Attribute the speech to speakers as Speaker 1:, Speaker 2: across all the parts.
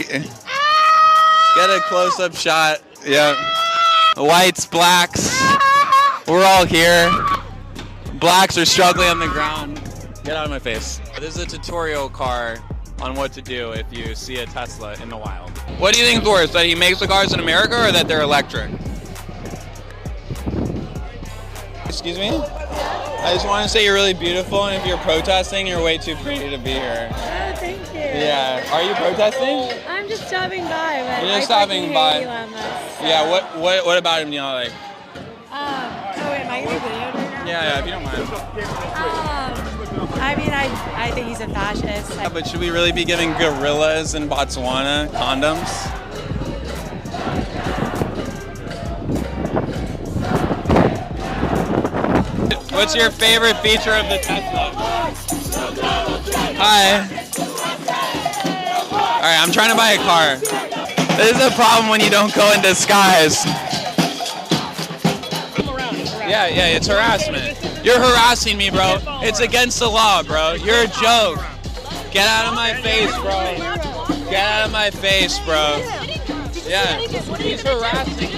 Speaker 1: Get a close-up shot. Yeah. Whites, blacks. We're all here. Blacks are struggling on the ground. Get out of my face. This is a tutorial car on what to do if you see a Tesla in the wild. What do you think is worse, that he makes the cars in America or that they're electric? Excuse me? I just want to say you're really beautiful, and if you're protesting, you're way too pretty to be here.
Speaker 2: Oh, thank you.
Speaker 1: Yeah. Are you protesting?
Speaker 2: I'm just stopping by. But
Speaker 1: You're just stopping by. Yeah. What about him do you not like?
Speaker 2: Am I gonna be videoed right now?
Speaker 1: Yeah, if you don't mind.
Speaker 2: I mean, I think he's a fascist.
Speaker 1: Yeah, but should we really be giving gorillas in Botswana condoms? What's your favorite feature of the Tesla? Hi. All right, I'm trying to buy a car. This is a problem when you don't go in disguise. Yeah, it's harassment. You're harassing me, bro. It's against the law, bro. You're a joke. Get out of my face, bro. Get out of my face, bro. Yeah, he's harassing me.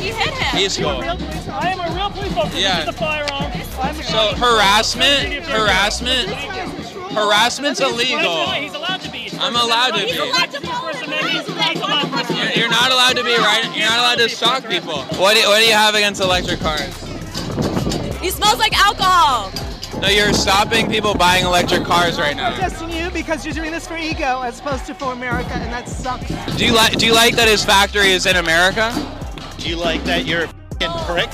Speaker 2: You hit him.
Speaker 1: He's cool.
Speaker 3: I am a real police officer.
Speaker 1: Yeah.
Speaker 3: With a firearm.
Speaker 1: So harassment's illegal.
Speaker 3: He's allowed to be.
Speaker 1: I'm allowed to be. You're not allowed to be, right? You're not allowed to stalk people. What do you have against electric cars?
Speaker 2: He smells like alcohol.
Speaker 1: No, you're stopping people buying electric cars right now.
Speaker 4: I'm protesting you because you're doing this for ego as opposed to for America, and that sucks.
Speaker 1: Do you like that his factory is in America?
Speaker 5: Do you like that you're a f***ing prick?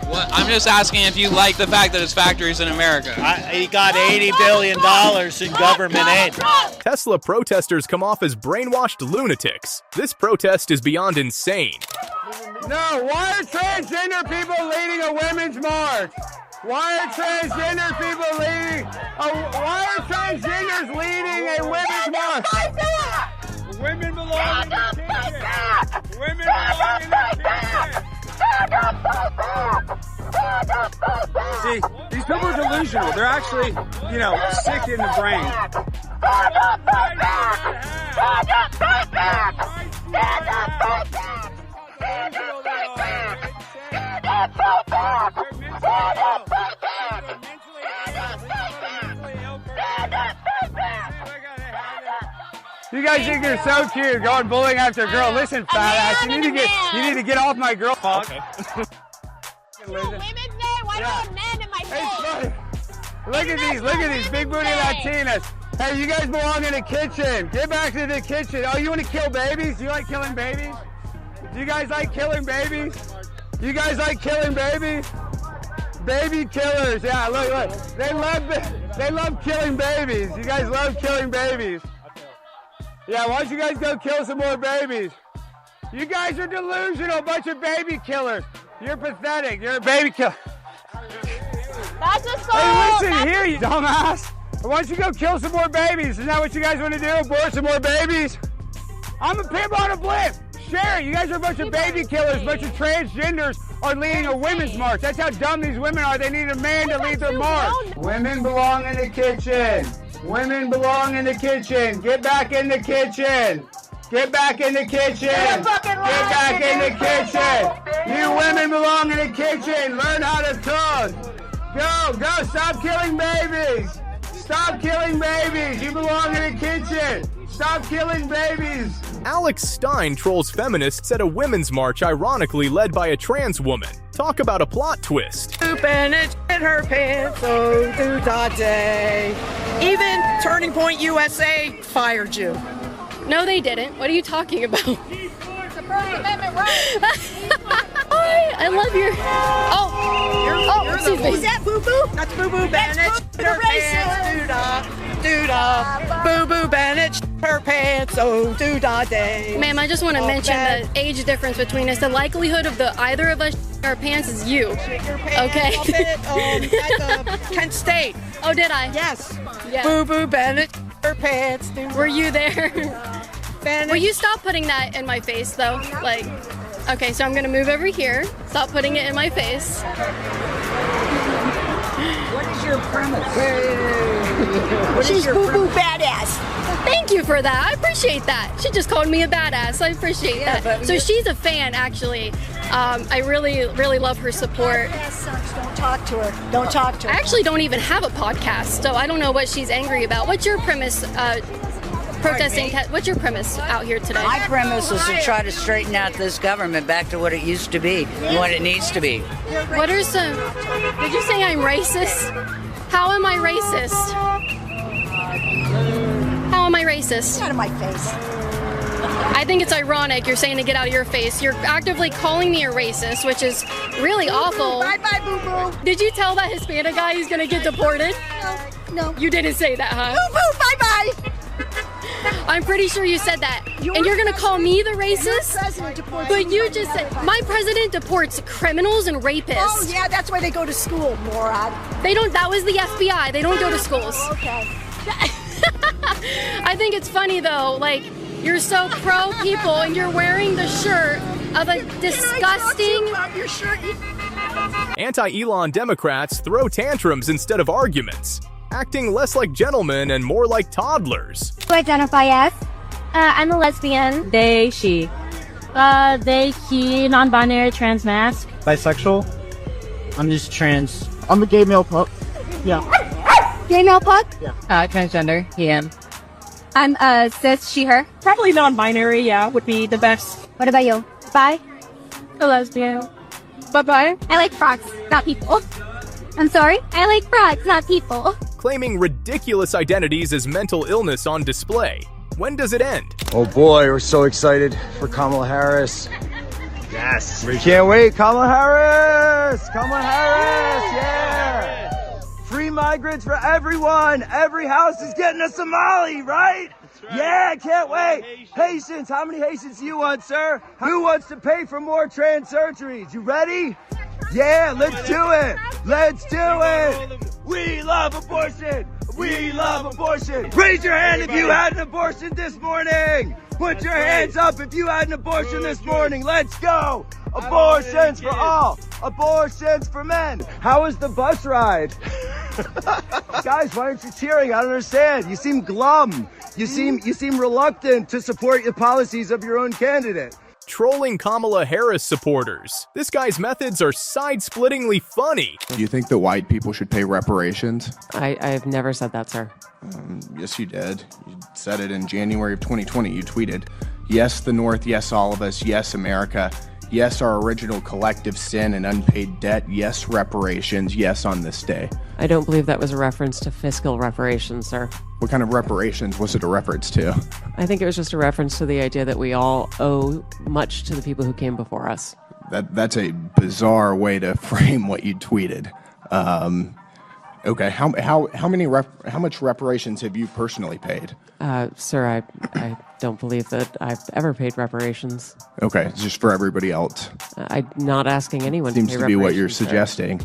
Speaker 1: Well, I'm just asking if you like the fact that his factory is in America.
Speaker 5: He got $80 billion in government aid.
Speaker 6: Tesla protesters come off as brainwashed lunatics. This protest is beyond insane.
Speaker 7: No, why are transgender people leading a women's march? Why are transgender people leading? Why are transgenders leading a women's march? Women belong in the kitchen. Women belong in the kitchen.
Speaker 8: See, these people are delusional. They're actually, sick in the brain.
Speaker 7: You guys think you're so cute, going bullying after a girl. Listen, fat ass, you need to get off my girl.
Speaker 8: Okay.
Speaker 2: Women's men. Why do I have men in my face?
Speaker 7: Look at these big booty Latinas. Hey, you guys belong in the kitchen. Get back to the kitchen. Oh, you want to kill babies? Do you like killing babies? Do you guys like killing babies? You guys like killing babies? Baby killers. Yeah, look. They love killing babies. You guys love killing babies. Yeah, why don't you guys go kill some more babies? You guys are delusional, bunch of baby killers. You're pathetic. You're a baby killer.
Speaker 2: That's a song.
Speaker 7: Hey, listen here, you dumbass. Why don't you go kill some more babies? Isn't that what you guys want to do? Abort some more babies? I'm a pimp on a blimp. Share it. You guys are a bunch of baby killers. A bunch of transgenders are leading a women's march. That's how dumb these women are. They need a man to lead their march. Women belong in the kitchen. Women belong in the kitchen. Get back in the kitchen. Get back in the kitchen. Get back in the kitchen. You women belong in the kitchen. Learn how to cook. Go. Stop killing babies. Stop killing babies. You belong in the kitchen. Stop killing babies.
Speaker 6: Alex Stein trolls feminists at a women's march ironically led by a trans woman. Talk about a plot twist.
Speaker 4: And it's in her pants, oh, do da day. Even Turning Point USA fired you.
Speaker 9: No, they didn't. What are you talking about?
Speaker 2: First Amendment right.
Speaker 9: Hi, I love your.
Speaker 4: You're
Speaker 9: excuse me.
Speaker 4: Is that Boo Boo? That's Boo Boo Bennett. Her pants, do da. Boo Boo Bennett. Her pants, oh, do da day.
Speaker 9: Ma'am, I just want to mention the age difference between us. The likelihood of either of us our pants is you. Okay.
Speaker 4: At Kent State.
Speaker 9: Oh, did I?
Speaker 4: Yes.
Speaker 9: Yeah.
Speaker 4: Boo Boo Bennett. Her pants.
Speaker 9: Were you there?
Speaker 4: Bennett.
Speaker 9: Will you stop putting that in my face, though? Okay, so I'm gonna move over here. Stop putting it in my face.
Speaker 4: What is your premise? What is your boo-boo badass?
Speaker 9: Thank you for that. I appreciate that. She just called me a badass. I appreciate that. So she's a fan, actually. I really, really love her support.
Speaker 10: Don't talk to her. Don't talk to her.
Speaker 9: I actually don't even have a podcast, so I don't know what she's angry about. What's your premise? Protesting. What's your premise out here today?
Speaker 10: My premise is to try to straighten out this government back to what it used to be, what it needs to be.
Speaker 9: What are some? Did you say I'm racist? How am I racist? How am I racist?
Speaker 10: Get out of my face.
Speaker 9: I think it's ironic you're saying to get out of your face. You're actively calling me a racist, which is really awful.
Speaker 10: Bye-bye, boo-boo.
Speaker 9: Did you tell that Hispanic guy he's going to get deported?
Speaker 10: No.
Speaker 9: You didn't say that, huh?
Speaker 10: Boo-boo, bye-bye.
Speaker 9: I'm pretty sure you said that. And you're going to call me the racist? But you just said, my president deports criminals and rapists.
Speaker 10: Oh, yeah, that's why they go to school, moron.
Speaker 9: They don't, that was the FBI. They don't go to schools.
Speaker 10: Oh, okay.
Speaker 9: I think it's funny, though, like, you're so pro-people and you're wearing the shirt of a disgusting...
Speaker 6: Anti-Elon Democrats throw tantrums instead of arguments, acting less like gentlemen and more like toddlers.
Speaker 11: Who identify as? I'm a lesbian.
Speaker 12: They, she. They, he, non-binary, trans mask.
Speaker 13: Bisexual. I'm just trans. I'm a gay male pup. Yeah.
Speaker 11: Gay male pup?
Speaker 13: Yeah.
Speaker 12: Transgender, he, him.
Speaker 11: I'm cis, she, her.
Speaker 12: Probably non-binary, yeah, would be the best.
Speaker 11: What about you? Bi?
Speaker 12: A lesbian. Bye-bye.
Speaker 11: I like frogs, not people. I'm sorry? I like frogs, not people.
Speaker 6: Claiming ridiculous identities as mental illness on display. When does it end?
Speaker 14: Oh boy, we're so excited for Kamala Harris. Yes. We can't wait. Kamala Harris! Kamala Harris! Yeah! Free migrants for everyone! Every house is getting a Somali, right? Yeah, can't wait. Haitians, how many Haitians do you want, sir? Who wants to pay for more trans surgeries? You ready? Yeah, let's do it. Let's do it. We love abortion. We love abortion. Raise your hand if you had an abortion this morning. Put your hands up if you had an abortion this morning. Let's go. Abortions for all. Abortions for men. How was the bus ride? Guys, why aren't you cheering? I don't understand. You seem glum. You seem reluctant to support the policies of your own candidate.
Speaker 6: Trolling Kamala Harris supporters. This guy's methods are side-splittingly funny.
Speaker 15: Do you think that white people should pay reparations?
Speaker 16: I've never said that, sir.
Speaker 15: Yes, you did. You said it in January of 2020. You tweeted, yes, the North, yes, all of us, yes, America, yes, our original collective sin and unpaid debt, yes, reparations, yes, on this day.
Speaker 16: I don't believe that was a reference to fiscal reparations, sir.
Speaker 15: What kind of reparations was it a reference to?
Speaker 16: I think it was just a reference to the idea that we all owe much to the people who came before us.
Speaker 15: That's a bizarre way to frame what you tweeted. Okay, how much reparations have you personally paid?
Speaker 16: Sir, I don't believe that I've ever paid reparations.
Speaker 15: Okay, it's just for everybody else.
Speaker 16: I'm not asking anyone
Speaker 15: Seems
Speaker 16: to pay
Speaker 15: to be what you're
Speaker 16: reparations,
Speaker 15: suggesting.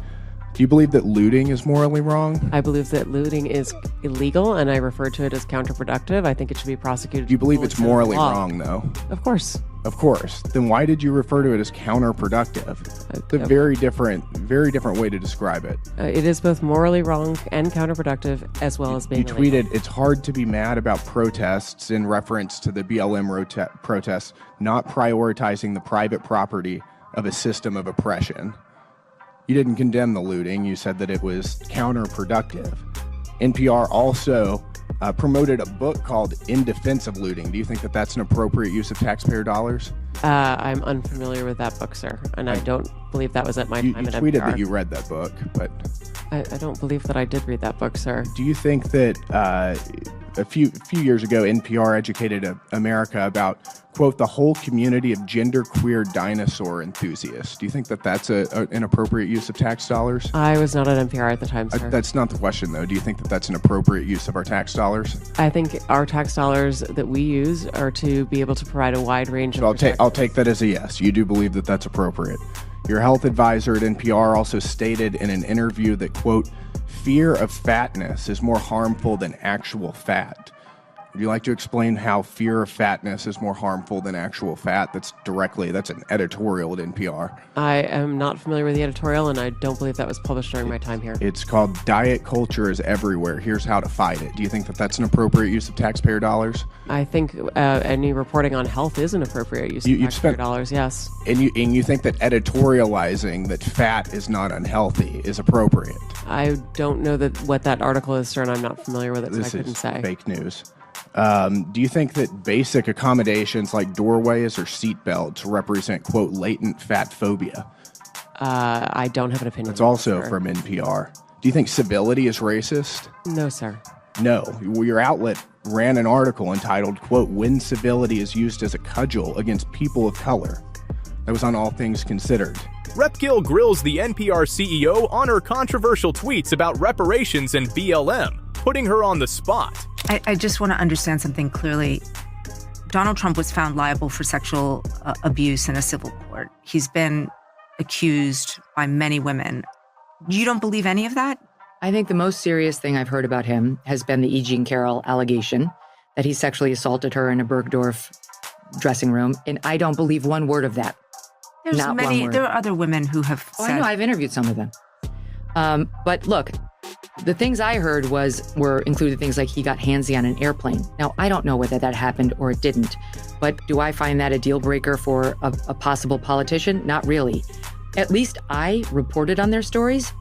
Speaker 15: Do you believe that looting is morally wrong?
Speaker 16: I believe that looting is illegal, and I refer to it as counterproductive. I think it should be prosecuted.
Speaker 15: Do you believe it's morally wrong, though?
Speaker 16: Of course.
Speaker 15: Of course. Then why did you refer to it as counterproductive? It's a very different way to describe it.
Speaker 16: It is both morally wrong and counterproductive, as well as being illegal.
Speaker 15: You tweeted, it's hard to be mad about protests in reference to the BLM protests, not prioritizing the private property of a system of oppression. You didn't condemn the looting. You said that it was counterproductive. NPR also promoted a book called In Defense of Looting. Do you think that that's an appropriate use of taxpayer dollars?
Speaker 16: I'm unfamiliar with that book, sir, and I don't believe that was at my time at NPR.
Speaker 15: You tweeted that you read that book, but...
Speaker 16: I don't believe that I did read that book, sir.
Speaker 15: Do you think that a few years ago, NPR educated America about, quote, the whole community of genderqueer dinosaur enthusiasts? Do you think that that's an appropriate use of tax dollars?
Speaker 16: I was not at NPR at the time, sir.
Speaker 15: That's not the question, though. Do you think that that's an appropriate use of our tax dollars?
Speaker 16: I think our tax dollars that we use are to be able to provide a wide range of
Speaker 15: I'll take that as a yes. You do believe that that's appropriate. Your health advisor at NPR also stated in an interview that, quote, fear of fatness is more harmful than actual fat. Would you like to explain how fear of fatness is more harmful than actual fat? That's an editorial at NPR.
Speaker 16: I am not familiar with the editorial, and I don't believe that was published during my time here.
Speaker 15: It's called Diet Culture is Everywhere. Here's how to fight it. Do you think that that's an appropriate use of taxpayer dollars?
Speaker 16: I think any reporting on health is an appropriate use of taxpayer dollars, yes.
Speaker 15: And you think that editorializing that fat is not unhealthy is appropriate?
Speaker 16: I don't know what that article is, sir, and I'm not familiar with it, so I couldn't say.
Speaker 15: This is fake news. Do you think that basic accommodations like doorways or seatbelts represent, quote, latent fat phobia?
Speaker 16: I don't have an opinion.
Speaker 15: It's also from NPR. Do you think civility is racist?
Speaker 16: No, sir.
Speaker 15: No. Your outlet ran an article entitled, quote, When Civility is Used as a Cudgel Against People of Color. That was on All Things Considered.
Speaker 6: Rep Gill grills the NPR CEO on her controversial tweets about reparations and BLM, putting her on the spot.
Speaker 17: I just want to understand something clearly. Donald Trump was found liable for sexual abuse in a civil court. He's been accused by many women. You don't believe any of that?
Speaker 18: I think the most serious thing I've heard about him has been the E. Jean Carroll allegation that he sexually assaulted her in a Bergdorf dressing room. And I don't believe one word of that.
Speaker 17: There are other women who have said...
Speaker 18: I know, I've interviewed some of them. But look, the things I heard were included things like he got handsy on an airplane. Now, I don't know whether that happened or it didn't, but do I find that a deal breaker for a possible politician? Not really. At least I reported on their stories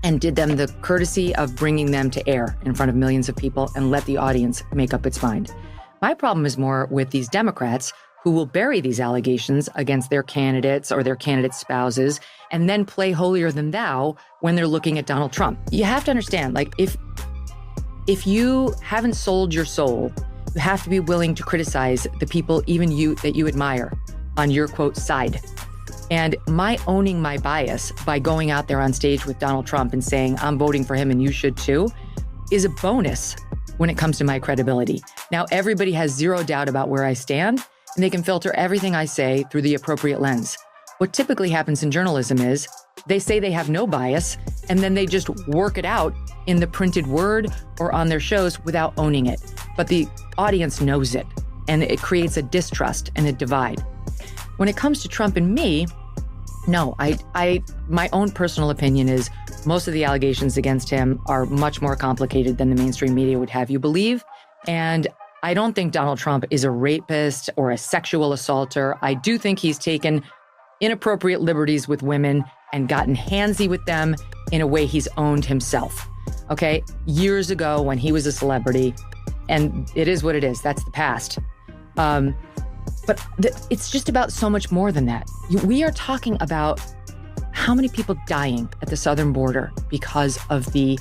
Speaker 18: and did them the courtesy of bringing them to air in front of millions of people and let the audience make up its mind. My problem is more with these Democrats who will bury these allegations against their candidates or their candidates' spouses and then play holier than thou when they're looking at Donald Trump. You have to understand, like, if you haven't sold your soul, you have to be willing to criticize the people, even that you admire, on your, quote, side. And my owning my bias by going out there on stage with Donald Trump and saying, I'm voting for him and you should too, is a bonus when it comes to my credibility. Now, everybody has zero doubt about where I stand, and they can filter everything I say through the appropriate lens. What typically happens in journalism is they say they have no bias, and then they just work it out in the printed word or on their shows without owning it. But the audience knows it, and it creates a distrust and a divide. When it comes to Trump and me, no, my own personal opinion is most of the allegations against him are much more complicated than the mainstream media would have you believe. And I don't think Donald Trump is a rapist or a sexual assaulter. I do think he's taken inappropriate liberties with women and gotten handsy with them in a way he's owned himself. Okay? Years ago when he was a celebrity, and it is what it is. That's the past. But it's just about so much more than that. We are talking about how many people dying at the southern border because of the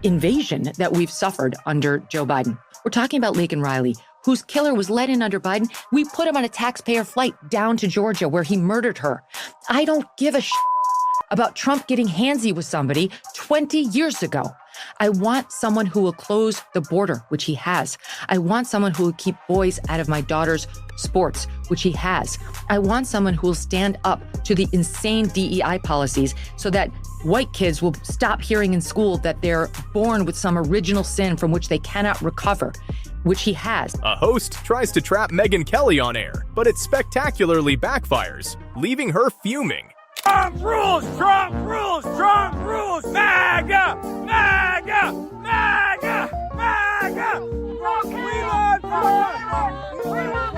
Speaker 18: invasion that we've suffered under Joe Biden. We're talking about Laken Riley, whose killer was let in under Biden. We put him on a taxpayer flight down to Georgia where he murdered her. I don't give a about Trump getting handsy with somebody 20 years ago. I want someone who will close the border, which he has. I want someone who will keep boys out of my daughter's sports, which he has. I want someone who will stand up to the insane DEI policies so that white kids will stop hearing in school that they're born with some original sin from which they cannot recover, which he has.
Speaker 6: A host tries to trap Megyn Kelly on air, but it spectacularly backfires, leaving her fuming.
Speaker 7: Trump rules! Trump rules! Trump rules! MAGA! MAGA! MAGA! MAGA! We love Trump! We love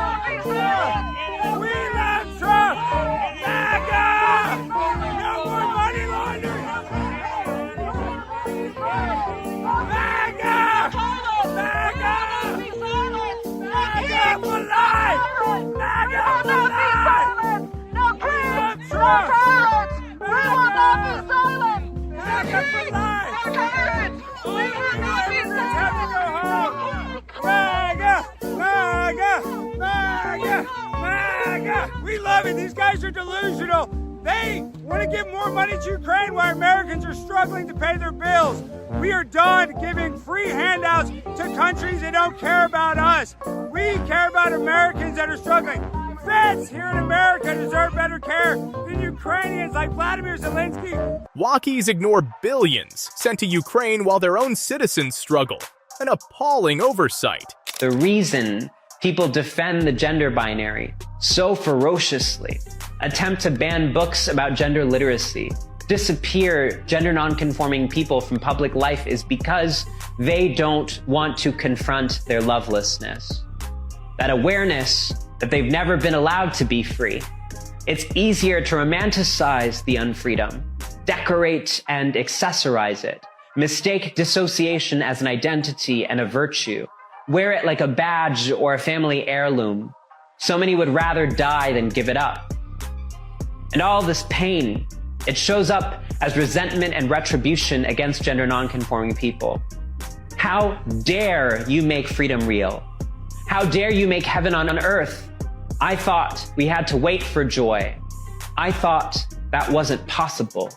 Speaker 7: Trump! MAGA! No more money laundering! MAGA! MAGA! MAGA for life! MAGA for life! No kids! Trump! We will not be silent! MAGA for life! We will not be silent! MAGA! MAGA! MAGA! MAGA! We love it. These guys are delusional. They want to give more money to Ukraine while Americans are struggling to pay their bills. We are done giving free handouts to countries that don't care about us. We care about Americans that are struggling. Vets here in America deserve better care than Ukrainians like Vladimir Zelensky.
Speaker 6: Walkies ignore billions sent to Ukraine while their own citizens struggle. An appalling oversight.
Speaker 19: the reason people defend the gender binary so ferociously, attempt to ban books about gender literacy, disappear gender nonconforming people from public life is because they don't want to confront their lovelessness. That awareness that they've never been allowed to be free. It's easier to romanticize the unfreedom, decorate and accessorize it, mistake dissociation as an identity and a virtue, wear it like a badge or a family heirloom. So many would rather die than give it up. And all this pain, it shows up as resentment and retribution against gender nonconforming people. How dare you make freedom real? How dare you make heaven on earth? I thought we had to wait for joy. I thought that wasn't possible.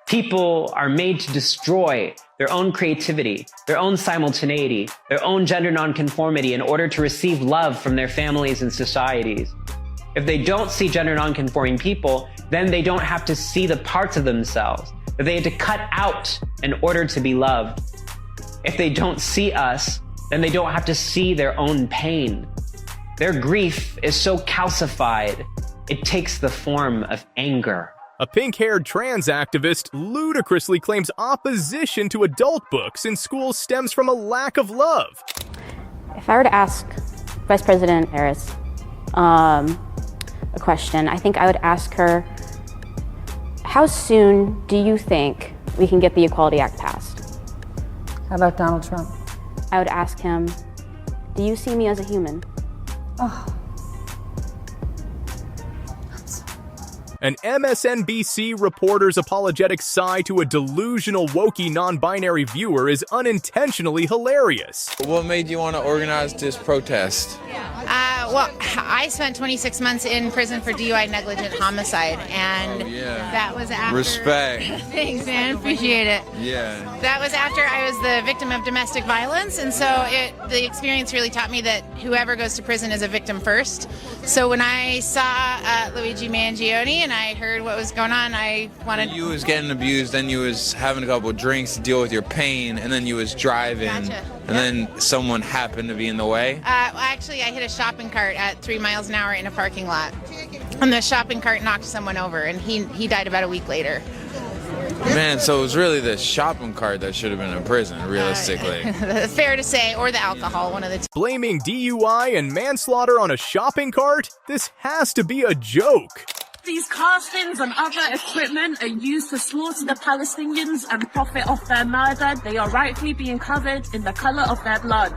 Speaker 19: People are made to destroy their own creativity, their own simultaneity, their own gender nonconformity in order to receive love from their families and societies. If they don't see gender nonconforming people, then they don't have to see the parts of themselves that they had to cut out in order to be loved. If they don't see us, then they don't have to see their own pain. Their grief is so calcified, it takes the form of anger.
Speaker 6: A pink-haired trans activist ludicrously claims opposition to adult books in schools stems from a lack of love.
Speaker 20: If I were to ask Vice President Harris a question, I think I would ask her, how soon do you think we can get the Equality Act passed?
Speaker 21: How about Donald Trump?
Speaker 20: I would ask him, do you see me as a human?
Speaker 21: Oh.
Speaker 6: An MSNBC reporter's apologetic sigh to a delusional, wokey, non-binary viewer is unintentionally hilarious.
Speaker 1: What made you want to organize this protest?
Speaker 22: Well, I spent 26 months in prison for DUI negligent homicide, and that was after...
Speaker 1: Respect.
Speaker 22: Thanks, man. Appreciate it.
Speaker 1: Yeah.
Speaker 22: That was after I was the victim of domestic violence, and so the experience really taught me that whoever goes to prison is a victim first. So when I saw Luigi Mangione and I heard what was going on, I wanted...
Speaker 1: You was getting abused, then you was having a couple of drinks to deal with your pain, and then you was driving, and then someone happened to be in the way?
Speaker 22: Actually, I hit a shopping cart at 3 miles an hour in a parking lot. And the shopping cart knocked someone over, and he died about a week later.
Speaker 1: Man, so it was really the shopping cart that should have been in prison, realistically.
Speaker 22: Fair to say, or the alcohol, one of the two.
Speaker 6: Blaming DUI and manslaughter on a shopping cart? This has to be a joke.
Speaker 3: These castings and other equipment are used to slaughter the Palestinians and profit off their murder. They are rightfully being covered in the color of their blood.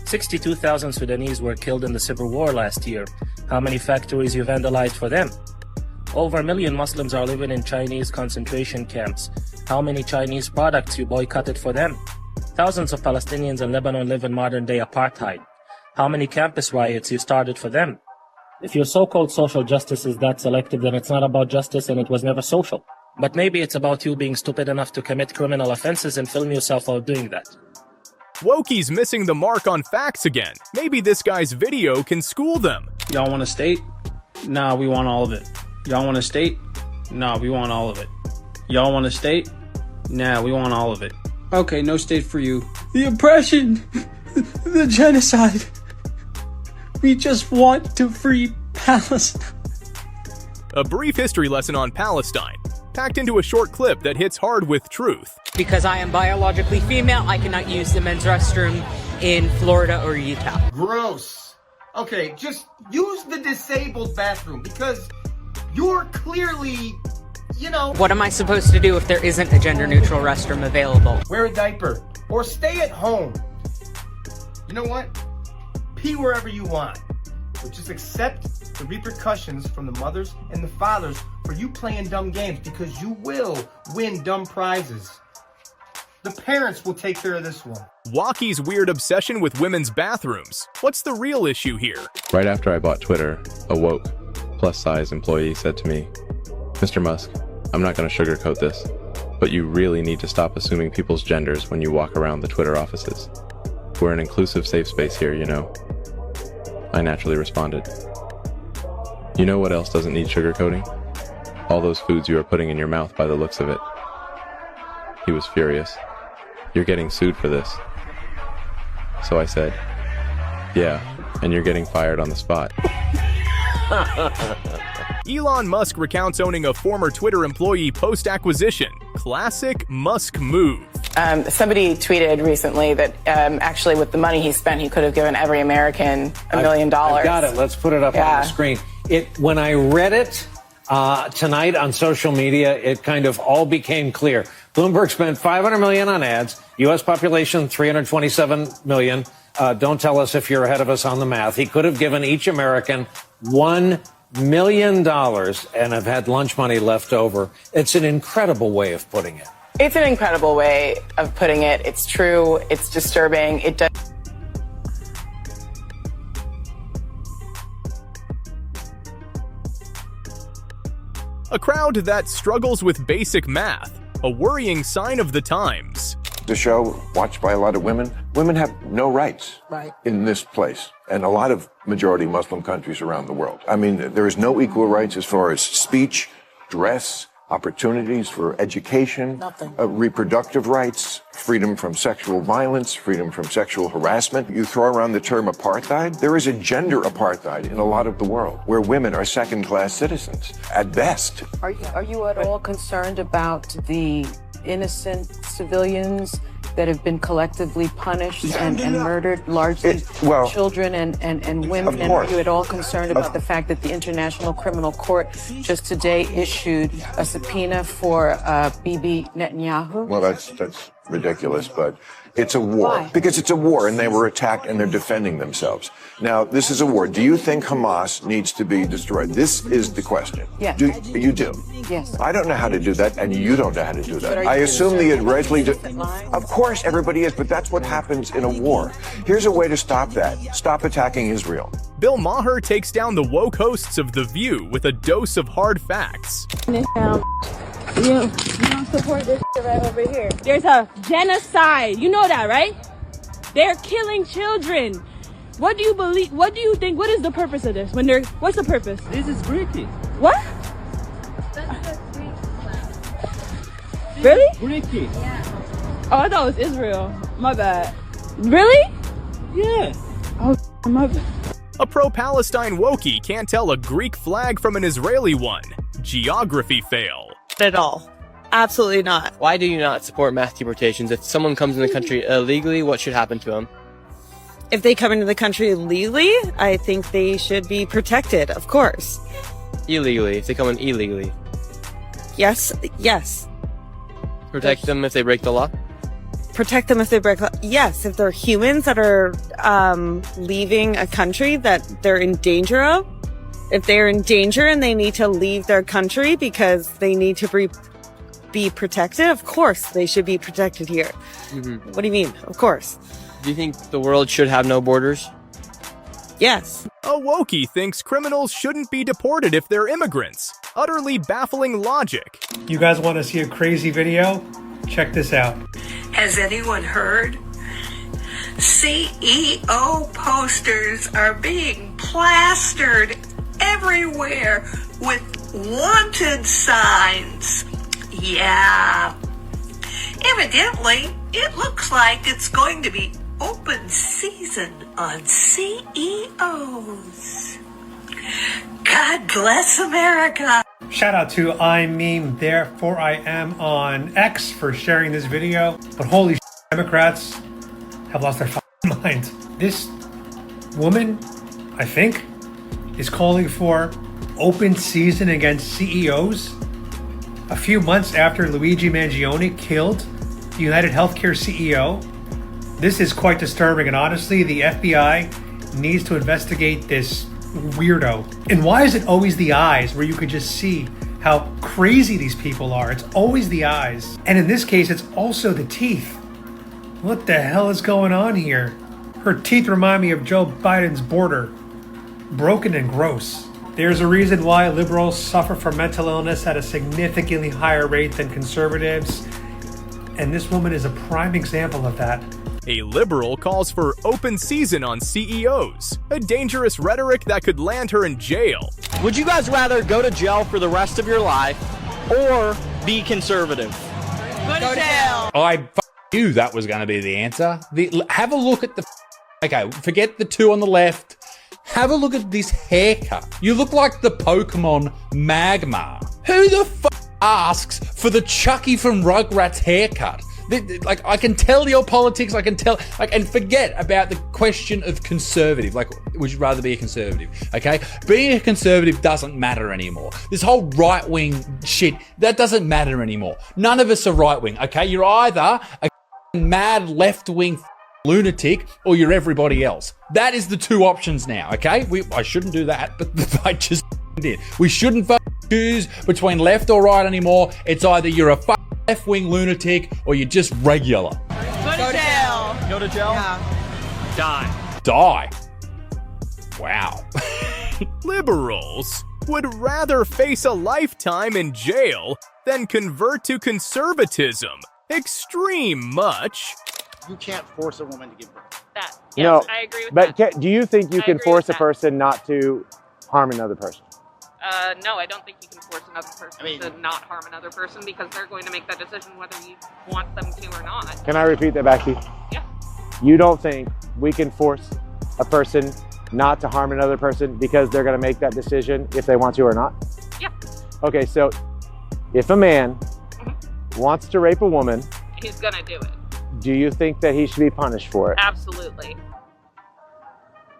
Speaker 23: 62,000 Sudanese were killed in the civil war last year. How many factories you vandalized for them? Over 1 million Muslims are living in Chinese concentration camps. How many Chinese products you boycotted for them? Thousands of Palestinians in Lebanon live in modern-day apartheid. How many campus riots you started for them? If your so-called social justice is that selective, then it's not about justice and it was never social. But maybe it's about you being stupid enough to commit criminal offenses and film yourself out doing that.
Speaker 6: Wokie's missing the mark on facts again. Maybe this guy's video can school them.
Speaker 24: Y'all want a state? Nah, we want all of it. Y'all want a state? Nah, we want all of it. Y'all want a state? Nah, we want all of it. Okay, no state for you. The oppression! The genocide! We just want to free Palestine.
Speaker 6: A brief history lesson on Palestine, packed into a short clip that hits hard with truth.
Speaker 4: Because I am biologically female, I cannot use the men's restroom in Florida or Utah.
Speaker 25: Gross. Okay, just use the disabled bathroom because you're clearly, you know...
Speaker 4: What am I supposed to do if there isn't a gender-neutral restroom available?
Speaker 25: Wear a diaper or stay at home. You know what? Pee wherever you want. But just accept the repercussions from the mothers and the fathers for you playing dumb games because you will win dumb prizes. The parents will take care of this one.
Speaker 6: Wokie's weird obsession with women's bathrooms. What's the real issue here?
Speaker 26: Right after I bought Twitter, a woke, plus-size employee said to me, "Mr. Musk, I'm not going to sugarcoat this, but you really need to stop assuming people's genders when you walk around the Twitter offices. We're an inclusive safe space here, you know." I naturally responded, "You know what else doesn't need sugarcoating? All those foods you are putting in your mouth by the looks of it." He was furious. "You're getting sued for this." So I said, yeah, and you're getting fired on the spot.
Speaker 6: Elon Musk recounts owning a former Twitter employee post-acquisition. Classic Musk move.
Speaker 2: Somebody tweeted recently that actually with the money he spent, he could have given every American $1 million.
Speaker 5: I've got it. Let's put it up on the screen. When I read it tonight on social media, it kind of all became clear. Bloomberg spent $500 million on ads. U.S. population 327 million. Don't tell us if you're ahead of us on the math. He could have given each American $1 million and have had lunch money left over. It's an incredible way of putting it.
Speaker 2: It's an incredible way of putting it. It's true. It's disturbing. It does.
Speaker 6: A crowd that struggles with basic math, a worrying sign of the times.
Speaker 8: The show, watched by a lot of women. Women have no rights in this place and a lot of majority Muslim countries around the world. I mean, there is no equal rights as far as speech, dress, opportunities for education, reproductive rights, freedom from sexual violence, freedom from sexual harassment. You throw around the term apartheid. There is a gender apartheid in a lot of the world where women are second-class citizens at best.
Speaker 9: Are you at all concerned about the innocent civilians that have been collectively punished and murdered, largely children and women? And are you at all concerned about the fact that the International Criminal Court just today issued a subpoena for Bibi Netanyahu?
Speaker 8: Well, that's ridiculous, but it's a war.
Speaker 9: Why?
Speaker 8: Because it's a war, and they were attacked, and they're defending themselves. Now, this is a war. Do you think Hamas needs to be destroyed? This is the question.
Speaker 9: Yes.
Speaker 8: You do?
Speaker 9: Yes.
Speaker 8: I don't know how to do that, and you don't know how to do
Speaker 9: But
Speaker 8: that.
Speaker 9: are
Speaker 8: I
Speaker 9: you
Speaker 8: assume the
Speaker 9: concerned
Speaker 8: Israelis... Of course, everybody is, but that's what happens in a war. Here's a way to stop that. Stop attacking Israel.
Speaker 6: Bill Maher takes down the woke hosts of The View with a dose of hard facts.
Speaker 10: You don't support this shit right over here. There's a genocide. You know that, right? They're killing children. What do you believe? What do you think? What is the purpose of this? What's the purpose? This is Greeky. What? That's the Greek flag. Really? Greeky. Yeah. Oh, I thought it was Israel. My bad. Really? Yeah. Oh, my bad.
Speaker 6: A pro-Palestine wokey can't tell a Greek flag from an Israeli one. Geography fail.
Speaker 13: At all. Absolutely not.
Speaker 27: Why do you not support mass deportations? If someone comes in the country illegally, what should happen to them?
Speaker 13: If they come into the country illegally, I think they should be protected, of course.
Speaker 27: Illegally, if they come in illegally.
Speaker 13: Yes.
Speaker 27: Protect them if they break the law?
Speaker 13: Protect them if they break the law. Yes, if they're humans that are leaving a country that they're in danger of. If they're in danger and they need to leave their country because they need to be protected, of course they should be protected here. Mm-hmm. What do you mean? Of course.
Speaker 27: Do you think the world should have no borders?
Speaker 13: Yes.
Speaker 6: A wokey thinks criminals shouldn't be deported if they're immigrants. Utterly baffling logic.
Speaker 28: You guys want to see a crazy video? Check this out.
Speaker 29: Has anyone heard? CEO posters are being plastered everywhere with wanted signs. Yeah. Evidently, it looks like it's going to be open season on CEOs. God bless America.
Speaker 28: Shout out to I Meme, therefore I am on X for sharing this video. But holy Democrats have lost their mind. This woman, I think, is calling for open season against CEOs a few months after Luigi Mangione killed the United Healthcare CEO. This is quite disturbing, and honestly, the FBI needs to investigate this weirdo. And why is it always the eyes where you could just see how crazy these people are? It's always the eyes. And in this case, it's also the teeth. What the hell is going on here? Her teeth remind me of Joe Biden's border. Broken and gross. There's a reason why liberals suffer from mental illness at a significantly higher rate than conservatives. And this woman is a prime example of that.
Speaker 6: A liberal calls for open season on CEOs, a dangerous rhetoric that could land her in jail.
Speaker 30: Would you guys rather go to jail for the rest of your life or be conservative?
Speaker 13: Go to jail.
Speaker 31: I knew that was going to be the answer. Have a look at the
Speaker 7: Okay, forget the two on the left. Have a look at this haircut. You look like the Pokemon Magmar. Who the asks for the Chucky from Rugrats haircut? Like, I can tell your politics, I can tell, like, and forget about the question of conservative. Like, would you rather be a conservative? Okay? Being a conservative doesn't matter anymore. This whole right-wing shit, that doesn't matter anymore. None of us are right-wing, okay? You're either a mad left-wing lunatic or you're everybody else. That is the two options now, okay? I shouldn't do that, but I just did. We shouldn't choose between left or right anymore. It's either you're a left-wing lunatic or you're just regular.
Speaker 10: Go to jail.
Speaker 30: Go to jail?
Speaker 10: Yeah.
Speaker 7: Die. Wow.
Speaker 6: Liberals would rather face a lifetime in jail than convert to conservatism. Extreme much.
Speaker 11: You can't force a woman to give birth.
Speaker 10: That.
Speaker 11: Yes,
Speaker 10: I agree with
Speaker 11: but
Speaker 10: that.
Speaker 11: do you think you can force a person not to harm another person?
Speaker 10: No, I don't think you can force another person to not harm another person because they're going to make that decision whether you want them to or not.
Speaker 11: Can I repeat that back to you?
Speaker 10: Yeah.
Speaker 11: You don't think we can force a person not to harm another person because they're going to make that decision if they want to or not?
Speaker 10: Yeah.
Speaker 11: Okay, so if a man wants to rape a woman,
Speaker 10: He's going to do it.
Speaker 11: do you think that he should be punished for it?
Speaker 10: Absolutely.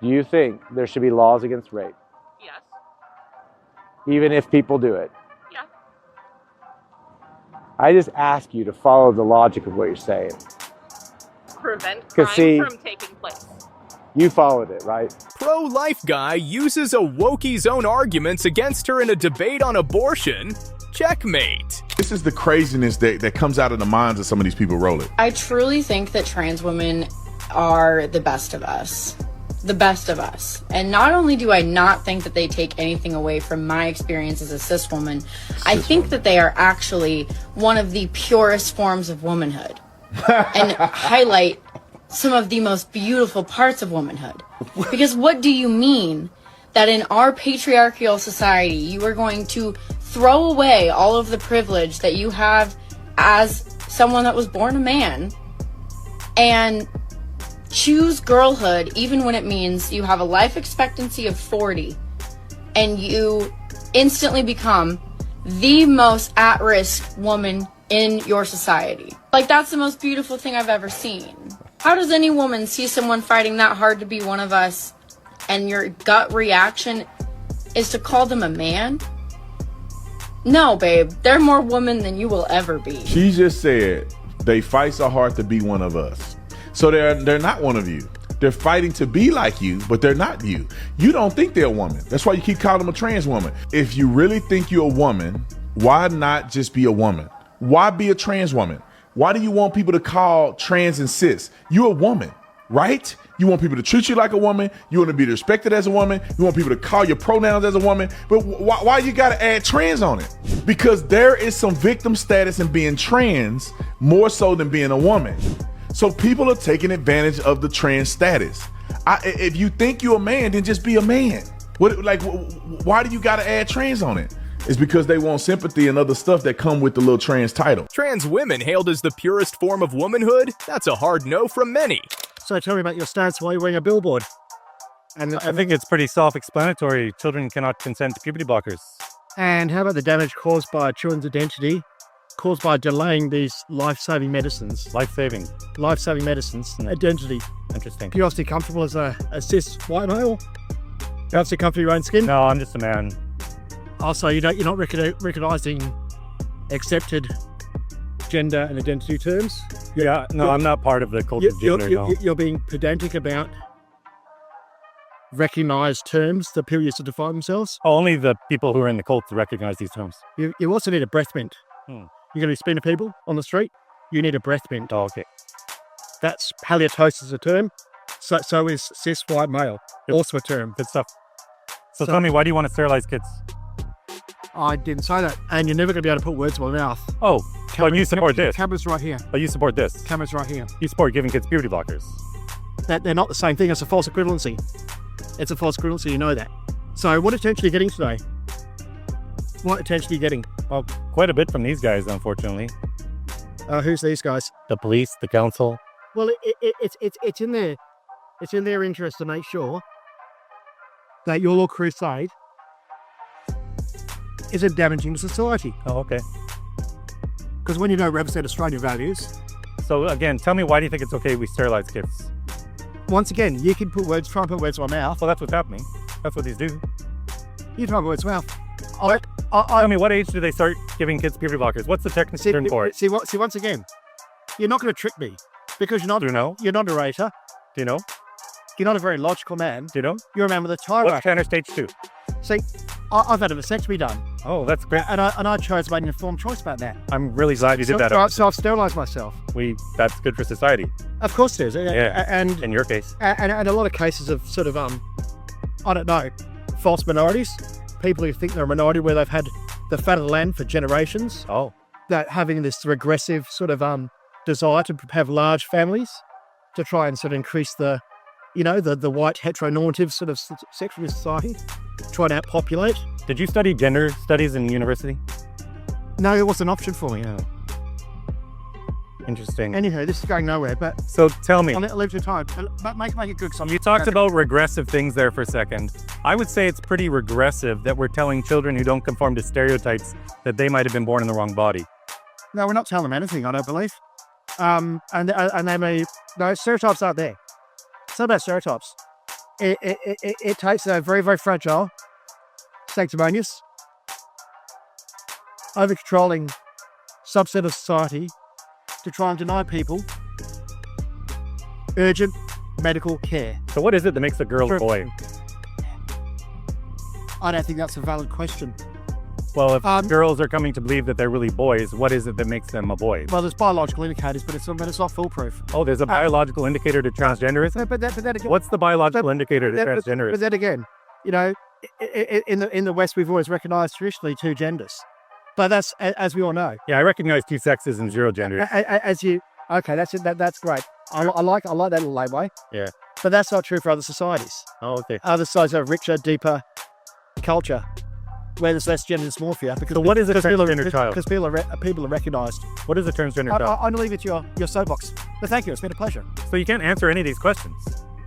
Speaker 11: Do you think there should be laws against rape?
Speaker 10: Yes.
Speaker 11: Even if people do it?
Speaker 10: Yeah.
Speaker 11: I just ask you to follow the logic of what you're saying.
Speaker 10: Prevent crime from taking place.
Speaker 11: You followed it, right?
Speaker 6: Pro-life guy uses a wokie's own arguments against her in a debate on abortion. Checkmate.
Speaker 12: This is the craziness that comes out of the minds of some of these people rolling.
Speaker 14: I truly think that trans women are the best of us. The best of us. And not only do I not think that they take anything away from my experience as a cis woman, I think that they are actually one of the purest forms of womanhood and highlight some of the most beautiful parts of womanhood. Because what do you mean that in our patriarchal society, you are going to throw away all of the privilege that you have as someone that was born a man and choose girlhood even when it means you have a life expectancy of 40 and you instantly become the most at-risk woman in your society? Like, that's the most beautiful thing I've ever seen. How does any woman see someone fighting that hard to be one of us and your gut reaction is to call them a man? No, babe, they're more woman than you will ever be.
Speaker 12: She just said they fight so hard to be one of us. So they're not one of you. They're fighting to be like you, but they're not you. You don't think they're a woman. That's why you keep calling them a trans woman. If you really think you're a woman, why not just be a woman? Why be a trans woman? Why do you want people to call trans and cis? You're a woman, right? You want people to treat you like a woman. You want to be respected as a woman. You want people to call your pronouns as a woman. But why you got to add trans on it? Because there is some victim status in being trans more so than being a woman. So people are taking advantage of the trans status. If you think you're a man, then just be a man. Why do you got to add trans on it? It's because they want sympathy and other stuff that come with the little trans title.
Speaker 6: Trans women hailed as the purest form of womanhood? That's a hard no from many.
Speaker 15: So tell me about your stance while you're wearing a billboard.
Speaker 16: And I think it's pretty self-explanatory. Children cannot consent to puberty blockers.
Speaker 15: And how about the damage caused by children's identity, caused by delaying these life-saving medicines?
Speaker 16: Life-saving
Speaker 15: medicines. Identity.
Speaker 16: Interesting.
Speaker 15: You're obviously comfortable as a cis white male? You're obviously comfortable in your own skin?
Speaker 16: No, I'm just a man.
Speaker 15: Also, you're not recognizing accepted gender and identity terms?
Speaker 16: Yeah, no, I'm not part of the cult of gender, no.
Speaker 15: You're being pedantic about recognized terms that people use to define themselves?
Speaker 16: Only the people who are in the cult recognize these terms.
Speaker 15: You also need a breath mint. You're going to be speaking to people on the street, you need a breath mint.
Speaker 16: Oh, okay.
Speaker 15: That's halitosis a term. So is cis white male. Yep. Also a term.
Speaker 16: Good stuff. So tell me, why do you want to sterilize kids?
Speaker 15: I didn't say that. And you're never going to be able to put words in my mouth.
Speaker 16: Oh, well, you support this.
Speaker 15: Camera's right here.
Speaker 16: But you support this.
Speaker 15: Camera's right here.
Speaker 16: You support giving kids puberty blockers.
Speaker 15: They're not the same thing. It's a false equivalency. It's a false equivalency, you know that. So what attention are you getting today? What attention are you getting?
Speaker 16: Well, quite a bit from these guys, unfortunately.
Speaker 15: Who's these guys?
Speaker 16: The police, the council.
Speaker 15: Well, it's in their It's in their interest to make sure that your little crusade isn't damaging to society.
Speaker 16: Oh, okay.
Speaker 15: Because when you don't represent Australian values...
Speaker 16: So again, tell me, why do you think it's okay we sterilize kids?
Speaker 15: Once again, you can try and put words in my mouth.
Speaker 16: Well, that's what's happening. That's what these do.
Speaker 15: You try and put words in my mouth.
Speaker 16: I mean, what age do they start giving kids puberty blockers? What's the technical term for it?
Speaker 15: See, once again, you're not going to trick me because you're not.
Speaker 16: Do you know?
Speaker 15: You're not a narrator.
Speaker 16: Do you know?
Speaker 15: You're not a very logical man.
Speaker 16: Do you know?
Speaker 15: You're a man with a tire.
Speaker 16: What's Tanner stage 2?
Speaker 15: See, I've had a vasectomy done.
Speaker 16: Oh, that's great.
Speaker 15: And I chose to make an informed choice about that.
Speaker 16: I'm really glad you did that.
Speaker 15: Right, so I've sterilised myself.
Speaker 16: That's good for society.
Speaker 15: Of course it is.
Speaker 16: Yeah.
Speaker 15: And
Speaker 16: in your case.
Speaker 15: And a lot of cases of sort of I don't know, false minorities, people who think they're a minority where they've had the fat of the land for generations.
Speaker 16: Oh.
Speaker 15: That having this regressive sort of desire to have large families to try and sort of increase the white heteronormative sort of section of society, try to outpopulate.
Speaker 16: Did you study gender studies in university?
Speaker 15: No, it wasn't an option for me.
Speaker 16: No. Interesting.
Speaker 15: Anyhow, this is going nowhere, but...
Speaker 16: So tell me.
Speaker 15: I'll leave your time. But make it good.
Speaker 16: You talked about regressive things there for a second. I would say it's pretty regressive that we're telling children who don't conform to stereotypes that they might have been born in the wrong body.
Speaker 15: No, we're not telling them anything, I don't believe. And they may... No, stereotypes aren't there. It's not about stereotypes. It takes a very, very fragile, sanctimonious, over-controlling subset of society to try and deny people urgent medical care.
Speaker 16: So what is it that makes a girl a boy?
Speaker 15: I don't think that's a valid question.
Speaker 16: Well, if girls are coming to believe that they're really boys, what is it that makes them a boy?
Speaker 15: Well, there's biological indicators, but it's not foolproof.
Speaker 16: Oh, there's a biological indicator to transgenderism?
Speaker 15: But then again,
Speaker 16: what's the biological indicator to transgenderism?
Speaker 15: But then again, in the West, we've always recognised traditionally two genders. But that's, as we all know.
Speaker 16: Yeah, I recognize two sexes and zero genders.
Speaker 15: Okay, that's it. That's great. I like that little layaway.
Speaker 16: Yeah.
Speaker 15: But that's not true for other societies.
Speaker 16: Oh, okay.
Speaker 15: Other societies have richer, deeper culture where there's less gender dysmorphia.
Speaker 16: So what is a transgender child?
Speaker 15: Because people are recognised.
Speaker 16: What is a transgender child?
Speaker 15: I'm going to leave it to your soapbox. But thank you. It's been a pleasure.
Speaker 16: So you can't answer any of these questions.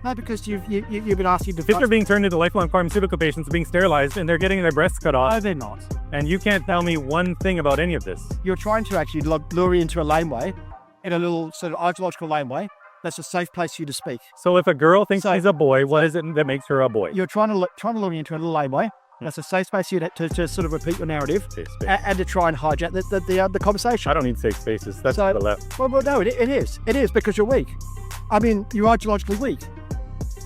Speaker 15: No, because you've been asking to...
Speaker 16: Kids are being turned into lifelong pharmaceutical patients, being sterilized, and they're getting their breasts cut off.
Speaker 15: No, they're not.
Speaker 16: And you can't tell me one thing about any of this.
Speaker 15: You're trying to actually lure you into a laneway, in a little sort of ideological laneway. That's a safe place for you to speak.
Speaker 16: So if a girl thinks she's a boy, what is it that makes her a boy?
Speaker 15: You're trying to lure me into a little laneway. That's a safe space for you to sort of repeat your narrative and to try and hijack the conversation.
Speaker 16: I don't need safe spaces. That's the left.
Speaker 15: Well, no, it is. It is because you're weak. I mean, you're ideologically weak.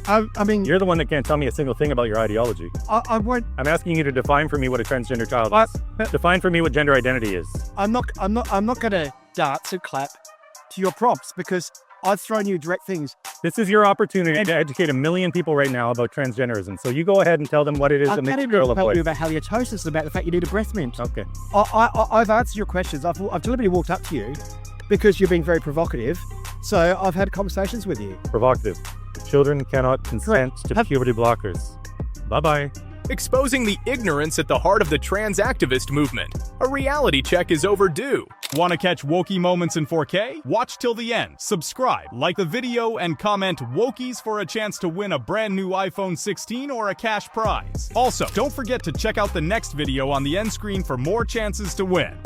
Speaker 15: I mean,
Speaker 16: you're the one that can't tell me a single thing about your ideology.
Speaker 15: I won't.
Speaker 16: I'm asking you to define for me what a transgender child is. Define for me what gender identity is.
Speaker 15: I'm not going to dance and clap to your prompts because I've thrown you direct things.
Speaker 16: This is your opportunity to educate 1 million people right now about transgenderism. So you go ahead and tell them what it is that makes a girl a boy.
Speaker 15: I'll tell you about halitosis, about the fact you need a breast mint.
Speaker 16: Okay.
Speaker 15: I've answered your questions. I've deliberately walked up to you because you're being very provocative. So I've had conversations with you.
Speaker 16: Provocative. Children cannot consent to puberty blockers. Bye-bye.
Speaker 6: Exposing the ignorance at the heart of the trans activist movement. A reality check is overdue.
Speaker 1: Want to catch wokey moments in 4K? Watch till the end, subscribe, like the video, and comment wokies for a chance to win a brand new iPhone 16 or a cash prize. Also, don't forget to check out the next video on the end screen for more chances to win.